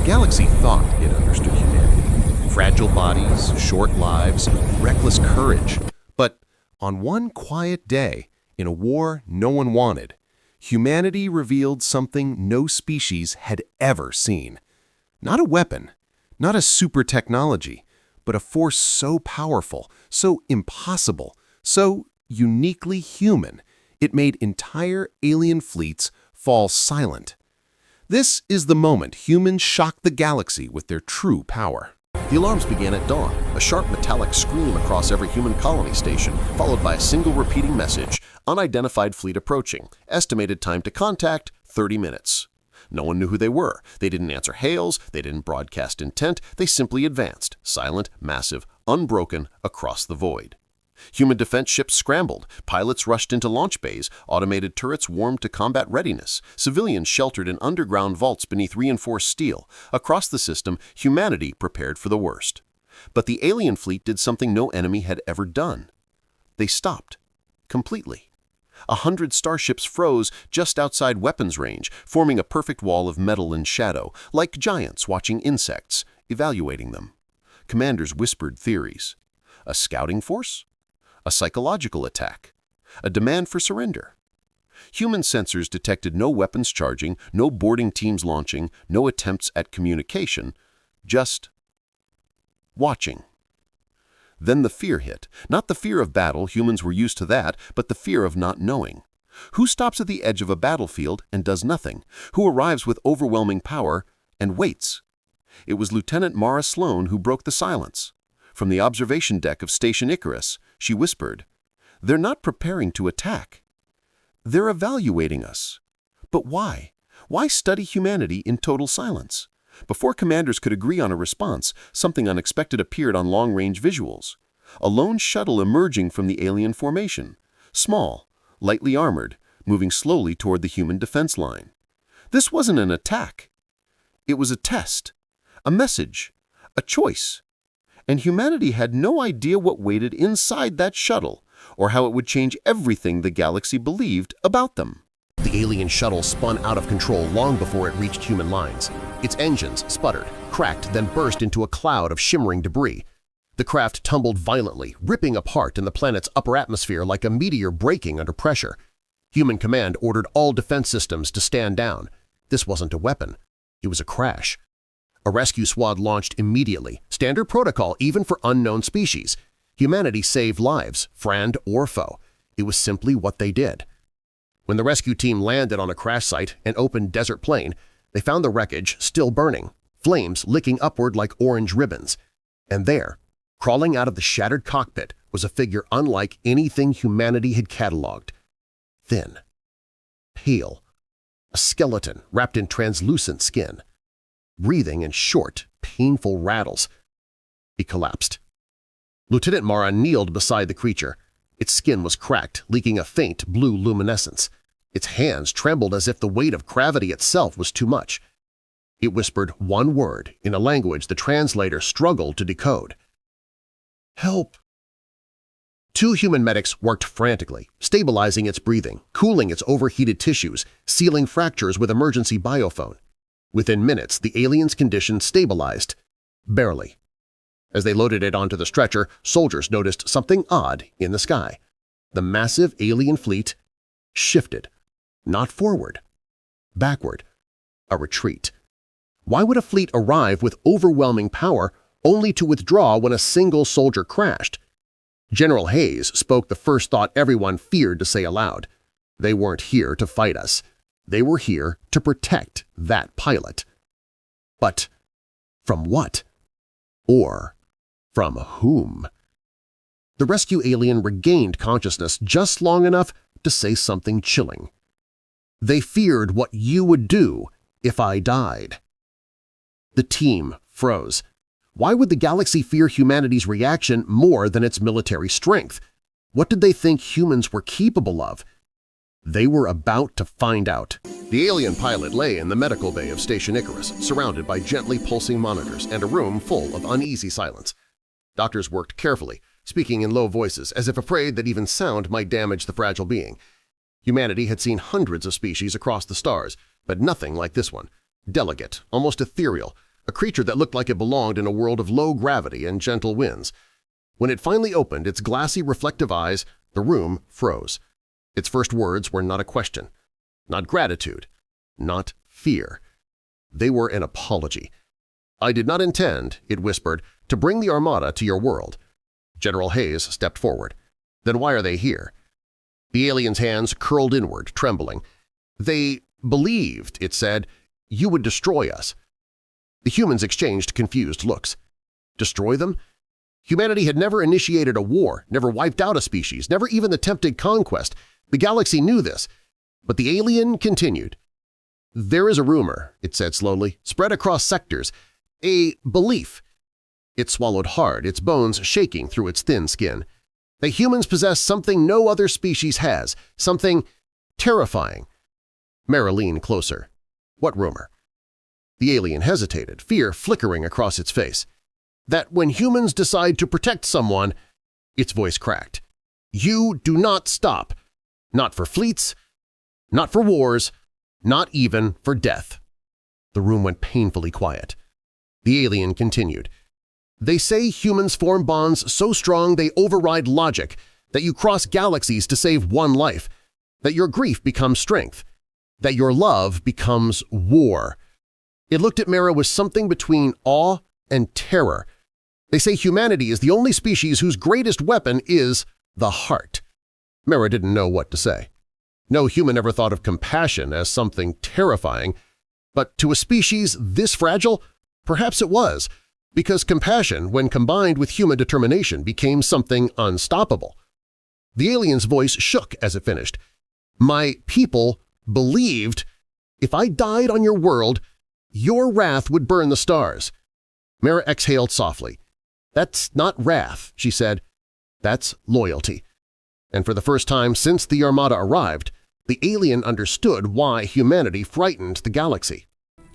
galaxy thought it understood humanity. Fragile bodies, short lives, reckless courage. But on one quiet day, in a war no one wanted, humanity revealed something no species had ever seen. Not a weapon, not a super technology, but a force so powerful, so impossible, so uniquely human, it made entire alien fleets fall silent. This is the moment humans shocked the galaxy with their true power. The alarms began at dawn, a sharp metallic scream across every human colony station, followed by a single repeating message, unidentified fleet approaching, estimated time to contact, 30 minutes. No one knew who they were. They didn't answer hails, they didn't broadcast intent, they simply advanced, silent, massive, unbroken, across the void. Human defense ships scrambled, pilots rushed into launch bays, automated turrets warmed to combat readiness, civilians sheltered in underground vaults beneath reinforced steel. Across the system, humanity prepared for the worst. But the alien fleet did something no enemy had ever done. They stopped. Completely. 100 starships froze just outside weapons range, forming a perfect wall of metal and shadow, like giants watching insects, evaluating them. Commanders whispered theories. A scouting force? A psychological attack? A demand for surrender? Human sensors detected no weapons charging, no boarding teams launching, no attempts at communication, just watching. Then the fear hit. Not the fear of battle, humans were used to that, but the fear of not knowing. Who stops at the edge of a battlefield and does nothing? Who arrives with overwhelming power and waits? It was Lieutenant Mara Sloan who broke the silence. From the observation deck of Station Icarus, she whispered, "They're not preparing to attack. They're evaluating us." But why? Why study humanity in total silence? Before commanders could agree on a response, something unexpected appeared on long-range visuals. A lone shuttle emerging from the alien formation. Small, lightly armored, moving slowly toward the human defense line. This wasn't an attack. It was a test, a message, a choice. And humanity had no idea what waited inside that shuttle, or how it would change everything the galaxy believed about them. The alien shuttle spun out of control long before it reached human lines. Its engines sputtered, cracked, then burst into a cloud of shimmering debris. The craft tumbled violently, ripping apart in the planet's upper atmosphere like a meteor breaking under pressure. Human command ordered all defense systems to stand down. This wasn't a weapon. It was a crash. A rescue squad launched immediately, standard protocol even for unknown species. Humanity saved lives, friend or foe. It was simply what they did. When the rescue team landed on a crash site, an open desert plain, they found the wreckage still burning, flames licking upward like orange ribbons. And there, crawling out of the shattered cockpit, was a figure unlike anything humanity had cataloged. Thin, pale, a skeleton wrapped in translucent skin. Breathing in short, painful rattles. He collapsed. Lieutenant Mara kneeled beside the creature. Its skin was cracked, leaking a faint blue luminescence. Its hands trembled as if the weight of gravity itself was too much. It whispered one word in a language the translator struggled to decode. "Help!" Two human medics worked frantically, stabilizing its breathing, cooling its overheated tissues, sealing fractures with emergency biophone. Within minutes, the alien's condition stabilized. Barely. As they loaded it onto the stretcher, soldiers noticed something odd in the sky. The massive alien fleet shifted. Not forward. Backward. A retreat. Why would a fleet arrive with overwhelming power only to withdraw when a single soldier crashed? General Hayes spoke the first thought everyone feared to say aloud. They weren't here to fight us. They were here to protect that pilot. But from what? Or from whom? The rescue alien regained consciousness just long enough to say something chilling. "They feared what you would do if I died." The team froze. Why would the galaxy fear humanity's reaction more than its military strength? What did they think humans were capable of? They were about to find out. The alien pilot lay in the medical bay of Station Icarus, surrounded by gently pulsing monitors and a room full of uneasy silence. Doctors worked carefully, speaking in low voices as if afraid that even sound might damage the fragile being. Humanity had seen hundreds of species across the stars, but nothing like this one. Delicate, almost ethereal, a creature that looked like it belonged in a world of low gravity and gentle winds. When it finally opened its glassy, reflective eyes, the room froze. Its first words were not a question, not gratitude, not fear. They were an apology. "I did not intend," it whispered, "to bring the Armada to your world." General Hayes stepped forward. "Then why are they here?" The alien's hands curled inward, trembling. "They believed," it said, "you would destroy us." The humans exchanged confused looks. Destroy them? Humanity had never initiated a war, never wiped out a species, never even attempted conquest. The galaxy knew this. But the alien continued. "There is a rumor," it said slowly, "spread across sectors. A belief." It swallowed hard, its bones shaking through its thin skin. "That humans possess something no other species has, something terrifying." Mara leaned closer. "What rumor?" The alien hesitated, fear flickering across its face. "That when humans decide to protect someone," its voice cracked, "you do not stop. Not for fleets, not for wars, not even for death." The room went painfully quiet. The alien continued. "They say humans form bonds so strong they override logic, that you cross galaxies to save one life, that your grief becomes strength, that your love becomes war." It looked at Mara with something between awe and terror. "They say humanity is the only species whose greatest weapon is the heart." Mara didn't know what to say. No human ever thought of compassion as something terrifying, but to a species this fragile, perhaps it was, because compassion, when combined with human determination, became something unstoppable. The alien's voice shook as it finished. "My people believed if I died on your world, your wrath would burn the stars." Mara exhaled softly. "That's not wrath," she said. "That's loyalty." And for the first time since the Armada arrived, the alien understood why humanity frightened the galaxy.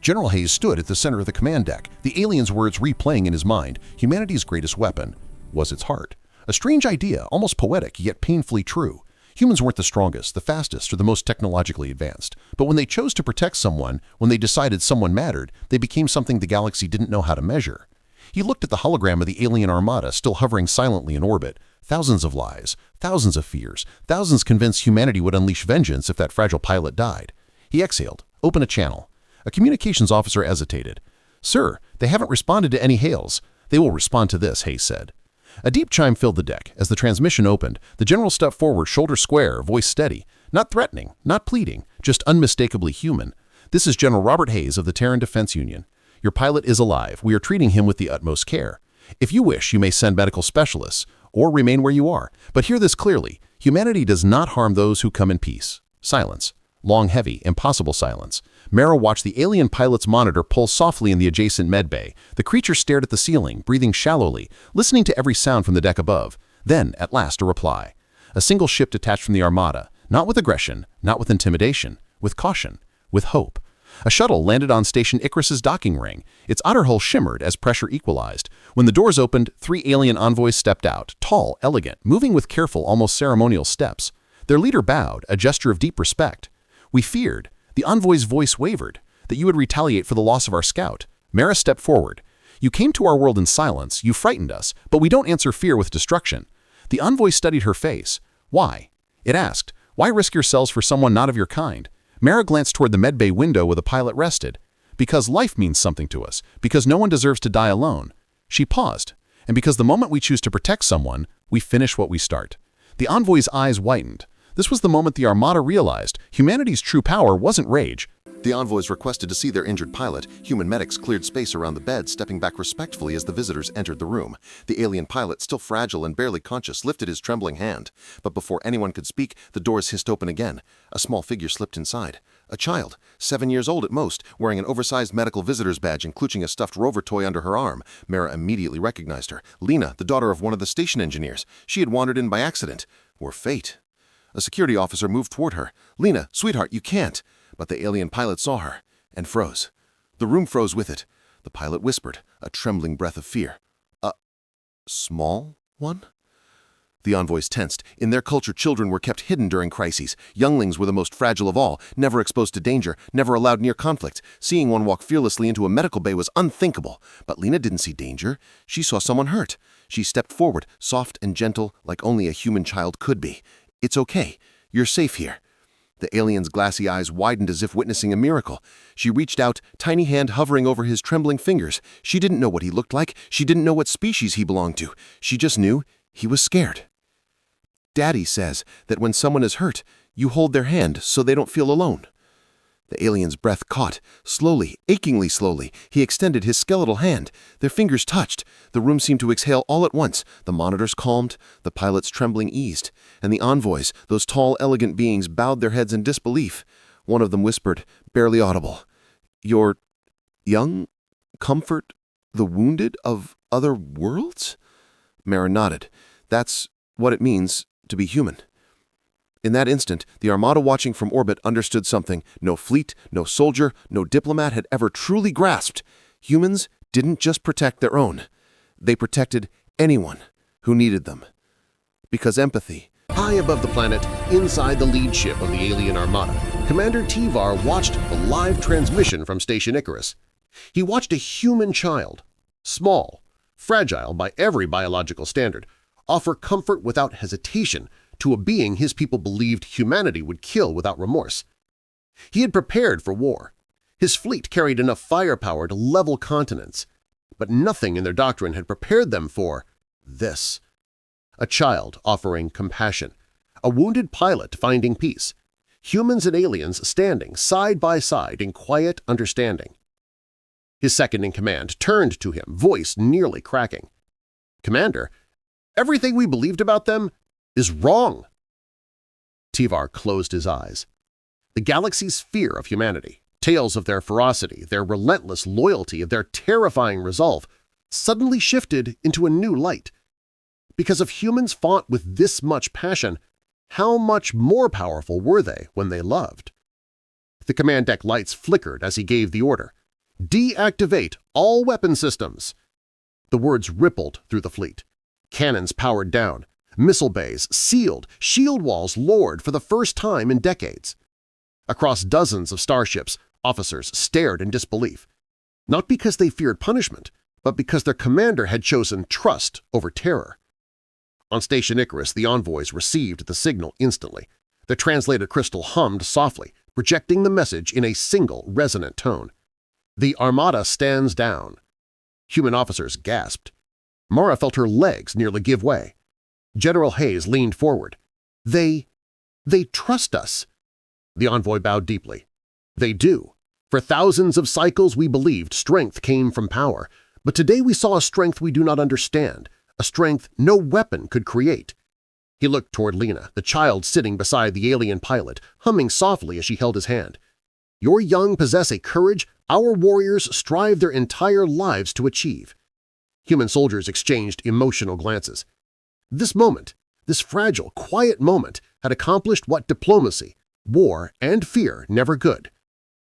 General Hayes stood at the center of the command deck, the alien's words replaying in his mind. Humanity's greatest weapon was its heart. A strange idea, almost poetic, yet painfully true. Humans weren't the strongest, the fastest, or the most technologically advanced. But when they chose to protect someone, when they decided someone mattered, they became something the galaxy didn't know how to measure. He looked at the hologram of the alien armada still hovering silently in orbit. Thousands of lies, thousands of fears, thousands convinced humanity would unleash vengeance if that fragile pilot died. He exhaled, opened a channel. A communications officer hesitated. "Sir, they haven't responded to any hails." "They will respond to this," Hayes said. A deep chime filled the deck. As the transmission opened, the general stepped forward, shoulder square, voice steady. Not threatening, not pleading, just unmistakably human. "This is General Robert Hayes of the Terran Defense Union. Your pilot is alive. We are treating him with the utmost care. If you wish, you may send medical specialists, or remain where you are. But hear this clearly. Humanity does not harm those who come in peace." Silence. Long, heavy, impossible silence. Mara watched the alien pilot's monitor pulse softly in the adjacent medbay. The creature stared at the ceiling, breathing shallowly, listening to every sound from the deck above. Then, at last, a reply. A single ship detached from the Armada, not with aggression, not with intimidation, with caution, with hope. A shuttle landed on Station Icarus's docking ring. Its outer hull shimmered as pressure equalized. When the doors opened, 3 alien envoys stepped out, tall, elegant, moving with careful, almost ceremonial steps. Their leader bowed, a gesture of deep respect. "We feared," the envoy's voice wavered, "that you would retaliate for the loss of our scout." Mara stepped forward. "You came to our world in silence, you frightened us, but we don't answer fear with destruction." The envoy studied her face. "Why?" It asked. "Why risk yourselves for someone not of your kind?" Mara glanced toward the medbay window where the pilot rested. "Because life means something to us, because no one deserves to die alone." She paused. "And because the moment we choose to protect someone, we finish what we start." The envoy's eyes whitened. This was the moment the Armada realized humanity's true power wasn't rage. The envoys requested to see their injured pilot. Human medics cleared space around the bed, stepping back respectfully as the visitors entered the room. The alien pilot, still fragile and barely conscious, lifted his trembling hand. But before anyone could speak, the doors hissed open again. A small figure slipped inside. A child, 7 years old at most, wearing an oversized medical visitor's badge and clutching a stuffed rover toy under her arm. Mara immediately recognized her. Lena, the daughter of one of the station engineers. She had wandered in by accident. Or fate. A security officer moved toward her. "Lena, sweetheart, you can't." But the alien pilot saw her and froze. The room froze with it. The pilot whispered, a trembling breath of fear. "A small one?" The envoys tensed. In their culture, children were kept hidden during crises. Younglings were the most fragile of all, never exposed to danger, never allowed near conflict. Seeing one walk fearlessly into a medical bay was unthinkable. But Lena didn't see danger. She saw someone hurt. She stepped forward, soft and gentle, like only a human child could be. "It's okay. You're safe here." The alien's glassy eyes widened as if witnessing a miracle. She reached out, tiny hand hovering over his trembling fingers. She didn't know what he looked like. She didn't know what species he belonged to. She just knew he was scared. "Daddy says that when someone is hurt, you hold their hand so they don't feel alone." The alien's breath caught. Slowly, achingly slowly, he extended his skeletal hand. Their fingers touched. The room seemed to exhale all at once. The monitors calmed, the pilot's trembling eased, and the envoys, those tall, elegant beings, bowed their heads in disbelief. One of them whispered, barely audible, "You're young? Comfort the wounded of other worlds?" Mara nodded. "That's what it means to be human." In that instant, the armada watching from orbit understood something no fleet, no soldier, no diplomat had ever truly grasped. Humans didn't just protect their own. They protected anyone who needed them. Because empathy. High above the planet, inside the lead ship of the alien armada, Commander Tivar watched the live transmission from Station Icarus. He watched a human child, small, fragile by every biological standard, offer comfort without hesitation to a being his people believed humanity would kill without remorse. He had prepared for war. His fleet carried enough firepower to level continents, but nothing in their doctrine had prepared them for this. A child offering compassion, a wounded pilot finding peace, humans and aliens standing side by side in quiet understanding. His second-in-command turned to him, voice nearly cracking. "Commander, everything we believed about them is wrong." Tivar closed his eyes. The galaxy's fear of humanity, tales of their ferocity, their relentless loyalty, of their terrifying resolve, suddenly shifted into a new light. Because if humans fought with this much passion, how much more powerful were they when they loved? The command deck lights flickered as he gave the order, "Deactivate all weapon systems." The words rippled through the fleet. Cannons powered down, missile bays sealed, shield walls lowered for the first time in decades. Across dozens of starships, officers stared in disbelief, not because they feared punishment, but because their commander had chosen trust over terror. On Station Icarus, the envoys received the signal instantly. The translated crystal hummed softly, projecting the message in a single resonant tone. "The Armada stands down." Human officers gasped. Mara felt her legs nearly give way. General Hayes leaned forward. They trust us." The envoy bowed deeply. "They do. For thousands of cycles we believed strength came from power, but today we saw a strength we do not understand, a strength no weapon could create." He looked toward Lena, the child sitting beside the alien pilot, humming softly as she held his hand. "Your young possess a courage our warriors strive their entire lives to achieve." Human soldiers exchanged emotional glances. This moment, this fragile, quiet moment, had accomplished what diplomacy, war, and fear never could.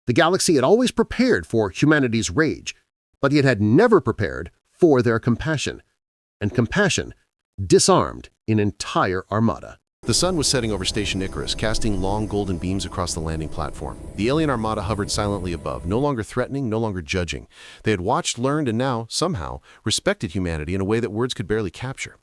The galaxy had always prepared for humanity's rage, but it had never prepared for their compassion, and compassion disarmed an entire armada. The sun was setting over Station Icarus, casting long golden beams across the landing platform. The alien armada hovered silently above, no longer threatening, no longer judging. They had watched, learned, and now, somehow, respected humanity in a way that words could barely capture.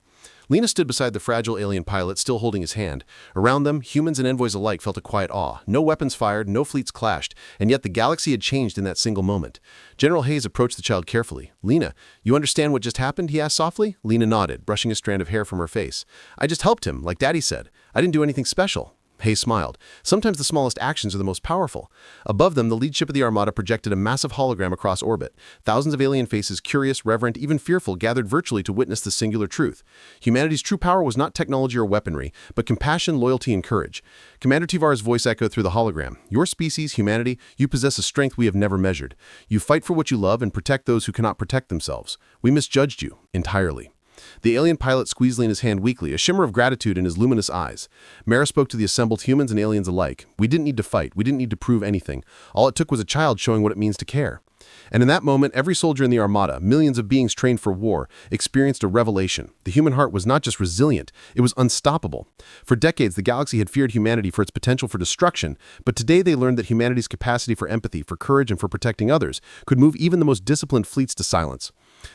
Lena stood beside the fragile alien pilot, still holding his hand. Around them, humans and envoys alike felt a quiet awe. No weapons fired, no fleets clashed, and yet the galaxy had changed in that single moment. General Hayes approached the child carefully. "Lena, you understand what just happened?" he asked softly. Lena nodded, brushing a strand of hair from her face. "I just helped him, like Daddy said. I didn't do anything special." Hayes smiled. Sometimes the smallest actions are the most powerful. Above them, the lead ship of the Armada projected a massive hologram across orbit. Thousands of alien faces, curious, reverent, even fearful, gathered virtually to witness the singular truth. Humanity's true power was not technology or weaponry, but compassion, loyalty, and courage. Commander Tivar's voice echoed through the hologram. "Your species, humanity, you possess a strength we have never measured. You fight for what you love and protect those who cannot protect themselves. We misjudged you entirely." The alien pilot squeezed Lena's hand weakly, a shimmer of gratitude in his luminous eyes. Mara spoke to the assembled humans and aliens alike. "We didn't need to fight. We didn't need to prove anything. All it took was a child showing what it means to care." And in that moment, every soldier in the Armada, millions of beings trained for war, experienced a revelation. The human heart was not just resilient, it was unstoppable. For decades, the galaxy had feared humanity for its potential for destruction, but today they learned that humanity's capacity for empathy, for courage, and for protecting others could move even the most disciplined fleets to silence.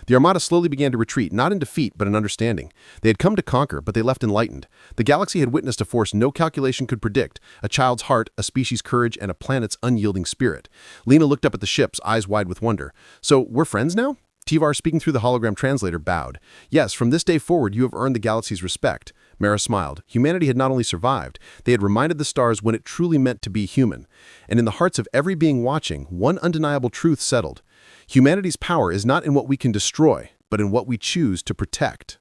The Armada slowly began to retreat, not in defeat, but in understanding. They had come to conquer, but they left enlightened. The galaxy had witnessed a force no calculation could predict, a child's heart, a species' courage, and a planet's unyielding spirit. Lena looked up at the ships, eyes wide with wonder. "So, we're friends now?" Tivar, speaking through the hologram translator, bowed. "Yes, from this day forward you have earned the galaxy's respect." Mara smiled. Humanity had not only survived, they had reminded the stars when it truly meant to be human. And in the hearts of every being watching, one undeniable truth settled. Humanity's power is not in what we can destroy, but in what we choose to protect.